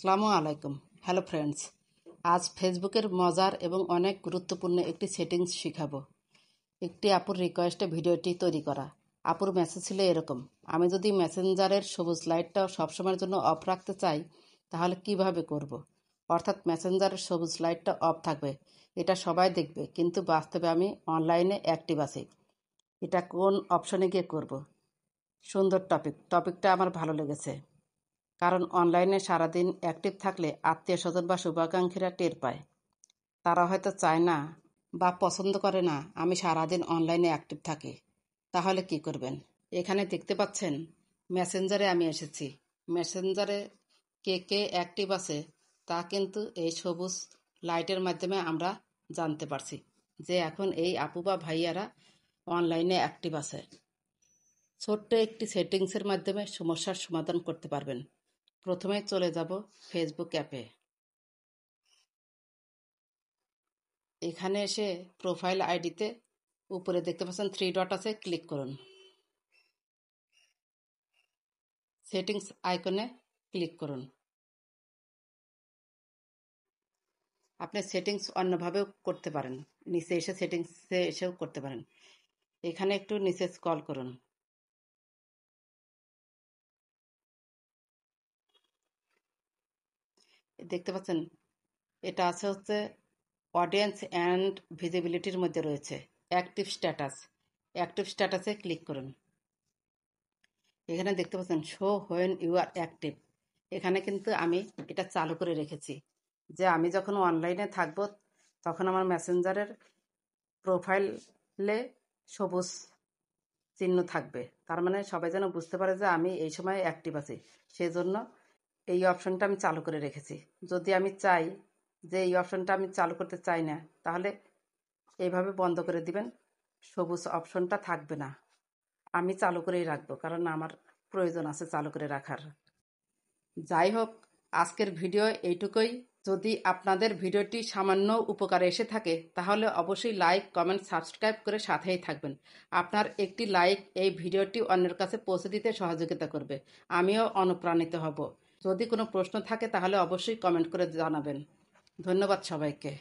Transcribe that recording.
আসসালামু আলাইকুম। Hello friends, আজ ফেসবুকের মজার এবং অনেক গুরুত্বপূর্ণ একটি সেটিংস শিখাবো। একটি আপুর রিকোয়েস্টে ভিডিওটি তৈরি করা। আপুর মেসেজ ছিল এরকম: আমি যদি মেসেঞ্জারের সবুজ লাইটটা সবসময়ের জন্য অফ রাখতে চাই তাহলে কিভাবে করব। অর্থাৎ মেসেঞ্জারের সবুজ লাইটটা অফ থাকবে, এটা সবাই দেখবে, কিন্তু বাস্তবে আমি অনলাইনে অ্যাক্টিভ আছি। এটা কোন অপশনে গিয়ে করব? সুন্দর টপিকটা আমার ভালো লেগেছে, কারণ অনলাইনে সারাদিন অ্যাক্টিভ থাকলে আত্মীয় স্বজন বা শুভাকাঙ্ক্ষীরা টের পায়। তারা হয়তো চায় না বা পছন্দ করে না আমি সারাদিন অনলাইনে অ্যাক্টিভ থাকি। তাহলে কি করবেন? এখানে দেখতে পাচ্ছেন মেসেঞ্জারে আমি এসেছি। মেসেঞ্জারে কে কে অ্যাক্টিভ আছে তা কিন্তু এই সবুজ লাইটের মাধ্যমে আমরা জানতে পারছি যে এখন এই আপু বা ভাইয়ারা অনলাইনে অ্যাক্টিভ আছে। ছোট্ট একটি সেটিংসের মাধ্যমে সমস্যার সমাধান করতে পারবেন। প্রথমে চলে যাব ফেসবুক অ্যাপে। এখানে এসে প্রোফাইল আইডিতে উপরে দেখতে পাচ্ছেন 3 ডট আছে, ক্লিক করুন। সেটিংস আইকনে ক্লিক করুন। আপনি সেটিংস অন্যভাবেও করতে পারেন, নিচে এসে সেটিংসে এসেও করতে পারেন। এখানে একটু নিচে স্ক্রল করুন। দেখতে পাচ্ছেন এটা আছে হচ্ছে অডিয়েন্স অ্যান্ড ভিজিবিলিটির মধ্যে রয়েছে অ্যাক্টিভ স্ট্যাটাস। অ্যাক্টিভ স্ট্যাটাসে ক্লিক করুন। এখানে দেখতে পাচ্ছেন show when you are active. এখানে কিন্তু আমি এটা চালু করে রেখেছি যে আমি যখন অনলাইনে থাকব তখন আমার মেসেঞ্জারের প্রোফাইলে সবুজ চিহ্ন থাকবে, তার মানে সবাই যেন বুঝতে পারে যে আমি এই সময় অ্যাক্টিভ আছি। সেজন্য এই অপশনটা আমি চালু করে রেখেছি। যদি আমি চাই যে এই অপশনটা আমি চালু করতে চাই না, তাহলে এইভাবে বন্ধ করে দিবেন, সবুজ অপশনটা থাকবে না। আমি চালু করেই রাখবো, কারণ আমার প্রয়োজন আছে চালু করে রাখার। যাই হোক, আজকের ভিডিও এইটুকুই। যদি আপনাদের ভিডিওটি সামান্য উপকারে এসে থাকে তাহলে অবশ্যই লাইক, কমেন্ট, সাবস্ক্রাইব করে সাথেই থাকবেন। আপনার একটি লাইক এই ভিডিওটি অন্যের কাছে পৌঁছে দিতে সহযোগিতা করবে। আমিও অনুপ্রাণিত হব। যদি কোনো প্রশ্ন থাকে তাহলে অবশ্যই কমেন্ট করে জানাবেন। ধন্যবাদ সবাইকে।